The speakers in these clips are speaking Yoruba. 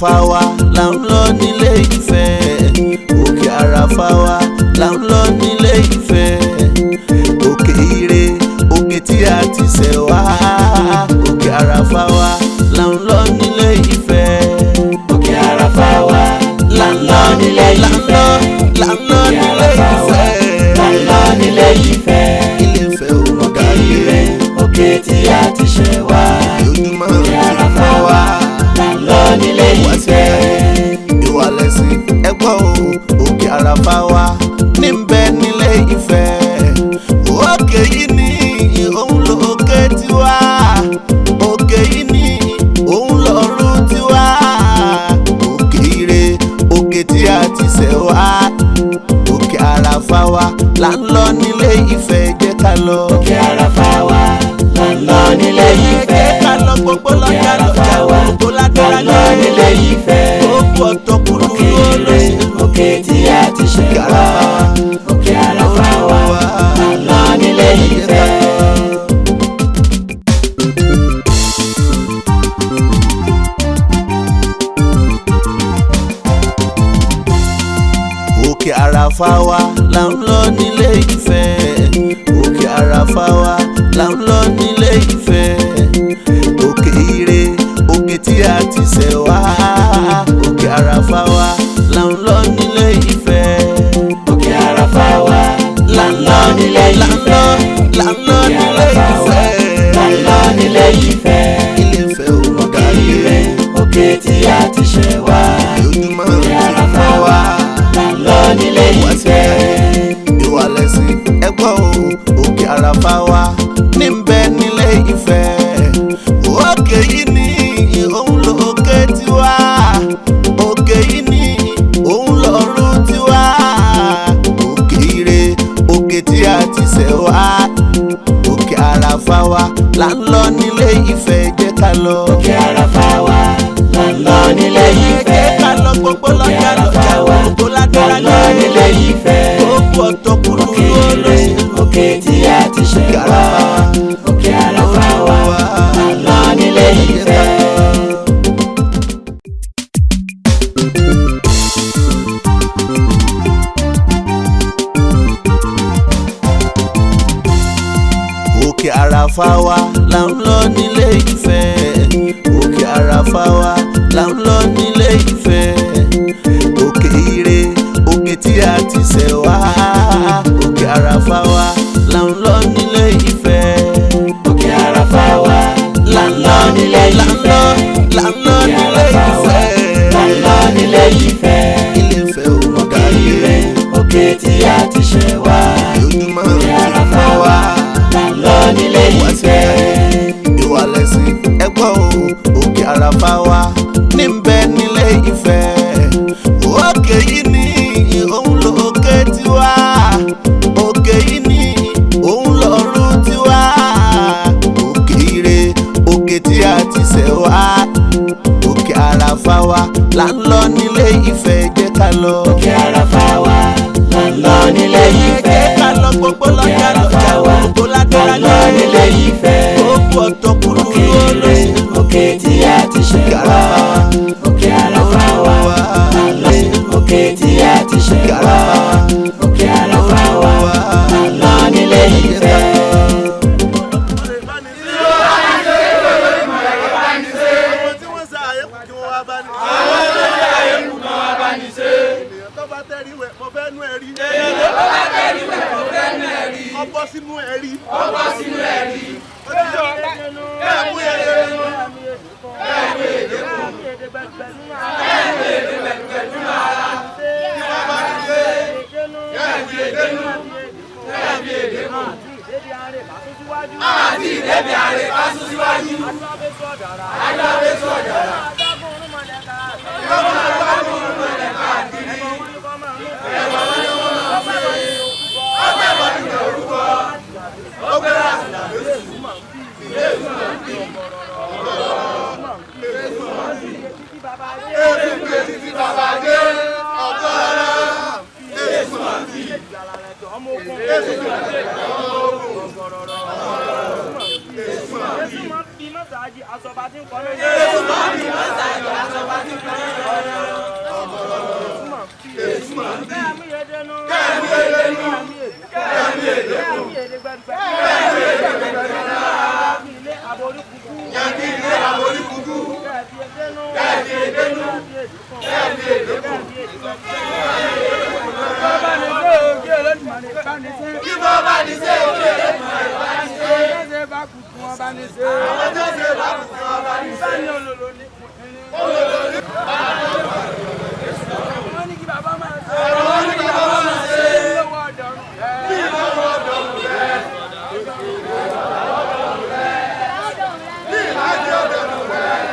àràfà wa là ń lọ nílé Ifẹ̀. Òkè àràfà wa là ń lọ nílé Ifẹ̀. Òkè ire òkè tí a ti ṣẹ̀ wá. Òkè àràfà wa là ń lọ nílé Ifẹ̀. Òkè àràfà wa là ń lọ nílé Ifẹ̀. là ń lọ nílé Ifẹ̀. là ń lọ nílé Ifẹ̀. Ilé Ifẹ̀ òkè ire òkè tí a ti ṣẹ̀ wá. ojúmọ́ Òkè àràfà wa là ń lọ nílé Ifẹ̀. ìwà lẹ̀sìn ẹgbọ́n o. Òkè àràfà wa ní ń bẹ nílé Ifẹ̀. Òkè yìí ni òun lòkè tiwa. Òkè yìí ni òun lọ́run tiwa. Òkè ire òkè tí a ti ṣẹ̀ wá. Òkè àràfà wa là ń lọ nílé Ifẹ̀, jẹ́ ká lọ. Òkè àràfà wa là ń lọ nílé Ifẹ̀. jẹ́ ká lọ gbogbo lọ́jà lọ́jà gbogbo là lágbára ń lọ nílé Ifẹ̀. gbogbo ọ̀tọ̀ kúrú Òkè ire òkè tí a ti ṣẹ̀ wá. Òkè àràfà wa là ń lọ nílé Ifẹ̀. Òkè àràfà wa là ń lọ nílé Ifẹ̀. Òkè àràfà wa là ń lọ nílé Ifẹ̀. Òkè ire òkè tí a ti ṣẹ̀ wá. Òkè àràfà wa là ń lọ nílé Ifẹ̀. Òkè àràfà wa là ń lọ nílé Ifẹ̀. là ń lọ nílé Ifẹ̀. là ń lọ nílé Ifẹ̀. Ilé Ifẹ̀ Òkè ire òkè tí a ti ṣẹ̀ wá. ojúmọ́ Òkè àràfà wa là ń lọ nílé Ifẹ̀. ìwà lẹ̀sìn ẹgbọ́n o. Òkè àràfà wa ní ń bẹ nílé Ifẹ̀. Òkè yìí ni òun lòkè tiwa. Òkè yìí ni òun lọ́run tiwa. Òkè ire òkè tí a ti ṣẹ̀ wá. Òkè àràfà wa là ń lọ nílé Ifẹ̀, jẹ́ ká lọ. Òkè àràfà wa là ń lọ nílé Ifẹ̀. jẹ́ ká lọ gbogbo lọ́jà lọ́jà gbogbo là lágbára ń lọ nílé Ifẹ̀. gbogbo ọ̀tọ̀ kúrú Òkè ire òkè tí a ti ṣẹ̀ wá. Òkè àràfà wa là ń lọ nílé Ifẹ̀. Òkè àràfà wa là ń lọ nílé Ifẹ̀. Òkè àràfà wa là ń lọ nílé Ifẹ̀. Òkè ire òkè tí a ti ṣẹ̀ wá. Òkè àràfà wa là ń lọ nílé Ifẹ̀. Òkè àràfà wa là ń lọ nílé Ifẹ̀. là ń lọ nílé Ifẹ̀. là ń lọ nílé Ifẹ̀. Ilé Ifẹ̀ Òkè ire òkè tí a ti ṣẹ̀ wá. ojúmọ́ Òkè àràfà wa là ń lọ nílé Ifẹ̀. ìwà lẹ̀sìn ẹgbọ́n o. Òkè àràfà wa ní ń bẹ nílé Ifẹ̀. Òkè yìí ni òun lòkè tiwa. Òkè yìí ni òun lọ́run tiwa. Òkè ire òkè tí a ti ṣẹ̀ wá. Òkè àràfà wa là ń lọ nílé Ifẹ̀, jẹ́ ká lọ. Òkè àràfà wa là ń lọ nílé Ifẹ̀. jẹ́ ká lọ gbogbo lọ́jà lọ́jà gbogbo là ń lágbára lọ nílé Ifẹ̀. gbogbo ọ̀tọ̀ kúrú Òkè ire òkè tí a ti ṣẹ̀ wá. Òkè àràfà wa là ń lọ òkè tí a ti ṣẹ̀ wá. Òkè àràfà wa là ń lọ nílé Ifẹ̀. Ọbọ̀ sínú ẹ̀rí. Àti ìdẹ́bi àrè bá sún síwájú. Adábẹ́ sọ̀dàrà. Yọ̀ọ́ máa gbádùn ọmọ ẹ̀ káàkiri. Ẹ̀wọ̀n wọn ni wọ́n máa ń pè é. Ọgbẹ́ wọn ti jẹ orúkọ. Ọgbẹ́ láti dàbí èsù. Èsù máa ń bí. Èsù pé títí bàbá dé. Ọ̀gọ́ rárá. Èsù máa ń bí. Èsù máa ń bí. mọ́sáàjì àsọ̀bá tí ń kọ́ lóye. Jésù mọ́ mi mọ́sáàjì àsọ̀bá tí ń kọ́ lóye. Kẹ́mi èdènú. Kẹ́mi èdènú. Kẹ́mi èdènú. Kẹ́mi èdègbẹ́gbẹ́. Kẹ́mi èdègbẹ́gbẹ́. Kẹ́mi ilé àborí kúkú. Kẹ́mi ilé àborí kúkú. Kẹ́mi èdènú. Kẹ́mi èdènú. Kẹ́mi èdènú. Kí bọ́ bá ní ṣe òkè Olódùmarè bá ní ṣe. Àwọn tó ṣe bá kù fún wọn bá ní ṣe. Àwọn tó ṣe bá kù fún wọn bá ní ṣe. Bá ní olólo ní. Olólo ní. Wọ́n ní kí bàbá máa ṣe. Wọ́n ní kí bàbá máa ṣe. Lọ́wọ́ ọ̀dọ́rùn. Lọ́wọ́ ọ̀dọ́rùn rẹ̀. Ní ìlàjì ọ̀dọ́rùn rẹ̀.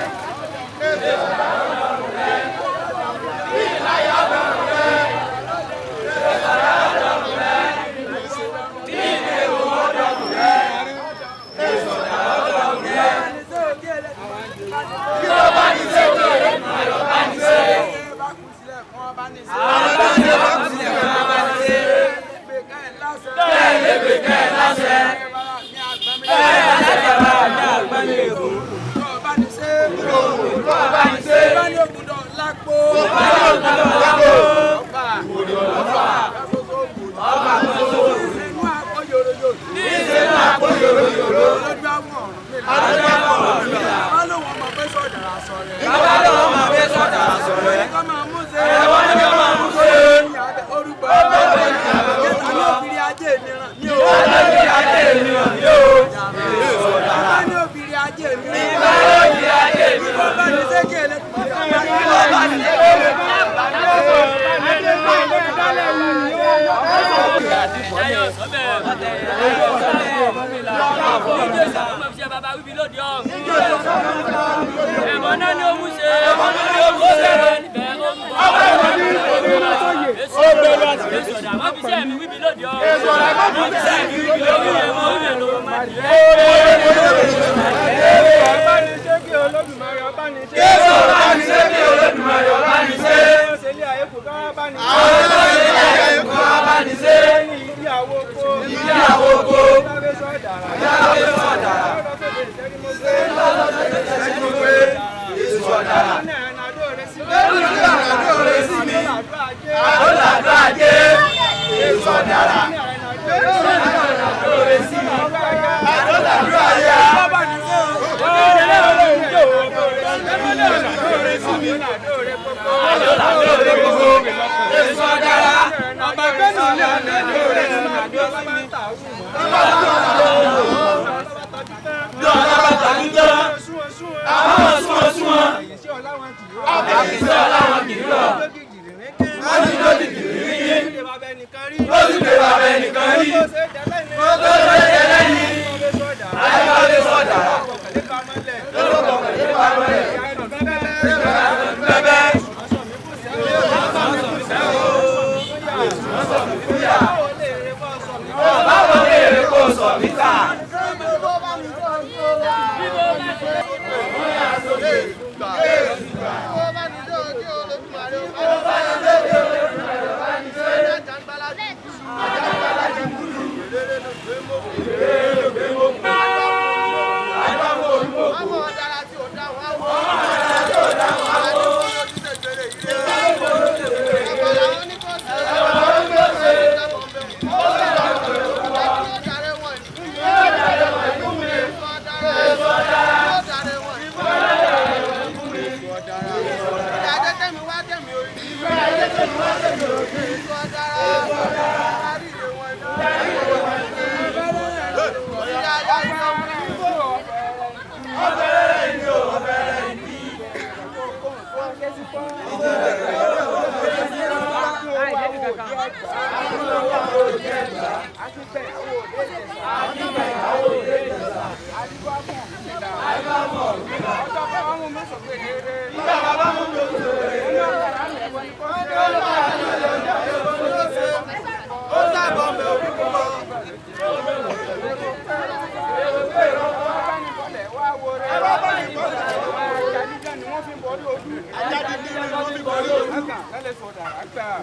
Ajá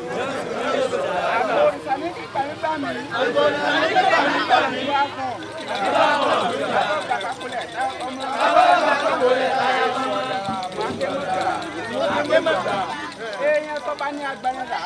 Èèyàn tó bá ní agbára rà.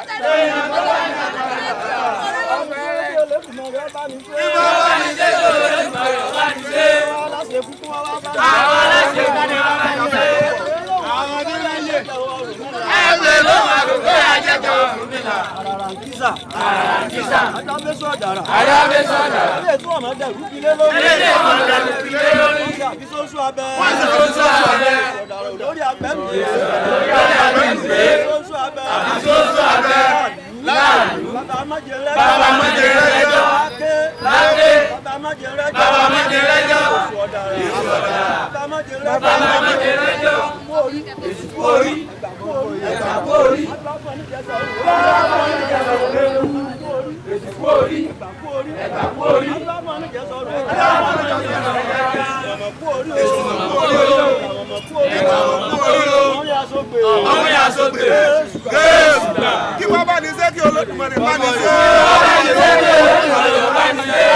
Kí wọ́n bá ní ṣe kí Olódùmarè bá ní ṣe.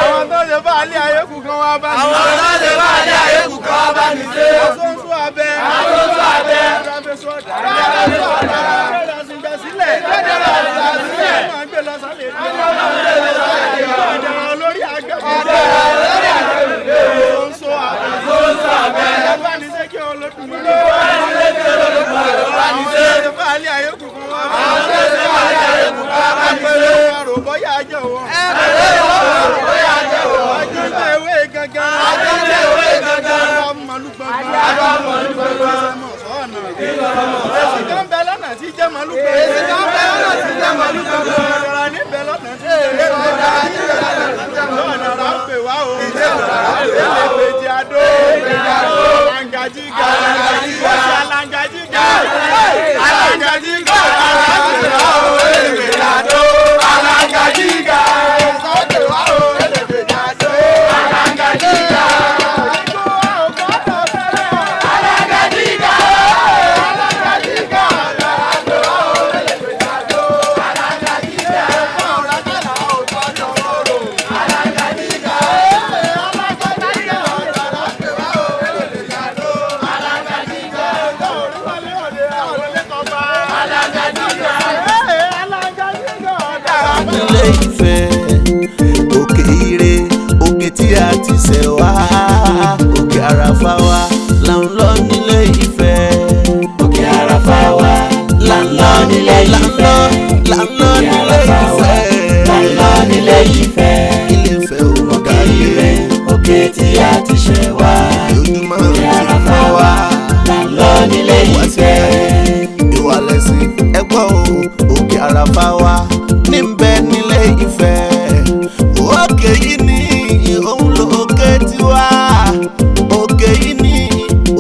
Àwọn tó ṣe bá alẹ́ ayé kù kan wá bá ní ṣe. Àwọn tó ṣe bá alẹ́ ayé kù kan wá bá ní ṣe. Aṣojú abẹ. Aṣojú abẹ. Adábẹ́sọ̀ ọ̀dà. Adábẹ́sọ̀ ọ̀dà. Adábẹ́sọ̀ sílẹ̀. Adábẹ́sọ̀ sílẹ̀. Wọ́n gbé lọ sálẹ̀. Ọ̀dà olórí àgbẹ̀. Ọ̀dà olórí àgbẹ̀. Aṣojú abẹ. Aṣojú abẹ. Bá ní ṣe kí Olódùmarè bá ní ṣe. Ṣé bá alẹ́ ayé kù kan wá bá ní ṣe. Ṣé bá alẹ́ ayé kù kan wá bá ní ṣe. Ẹ̀rọ bọ́yá jẹ́ wọ́n. Ẹ̀rọ bọ́yá jẹ́ wọ́n. Ajọ́jọ́ ewé gangan. Ajọ́jọ́ ewé gangan. Àbámọ̀lú gbọ̀ngàn. Àbámọ̀lú gbọ̀ngàn. Èsì kan bẹ lọ́nà tí jẹ́ màlúù gbọ̀ngàn. Èsì kan bẹ lọ́nà tí jẹ́ màlúù gbọ̀ngàn. Ìjọra ní bẹ lọ́nà tí jẹ́ màlúù gbọ̀ngàn. Lọ́nà rà ń pè wá o. Èlèpèjì àdó. Alangajiga. Alangajiga. Alangajiga. Èlèpèjì àdó. Alangajiga. Sọ́dẹ̀ wá o. Èlèpèjì àdó. Alangajiga. Nílé Ifẹ̀ òkè ire òkè tí a ti ṣẹ̀ wá òkè àràfà wa là ń lọ nílé Ifẹ̀. Òkè àràfà wa là ń lọ nílé Ifẹ̀. Là ń lọ nílé Ifẹ̀. Là ń lọ nílé Ifẹ̀. Ilé Ifẹ̀ òkè ire òkè tí a ti ṣẹ̀ wá òkè àràfà wa là ń lọ nílé Ifẹ̀. Ìwà lẹ̀sìn ẹgbọ́n o òkè àràfà wa ní bẹ nílé Ifẹ̀. Òkè yìí ni òun lòkè tiwa. Òkè yìí ni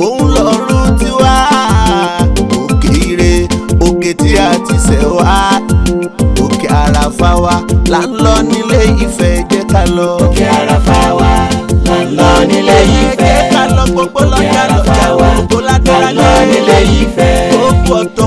òun lọ́run tiwa. Òkè ire òkè tí a ti ṣẹ̀ wá òkè àràfà wa là ń lọ nílé Ifẹ̀. Jẹ́ ká lọ òkè àràfà wa là ń lọ nílé Ifẹ̀. Jẹ́ ká lọ gbogbo lọ́jà lọ́jà gbogbo ládùúrà nílé Ifẹ̀. gbogbo ọ̀tọ̀.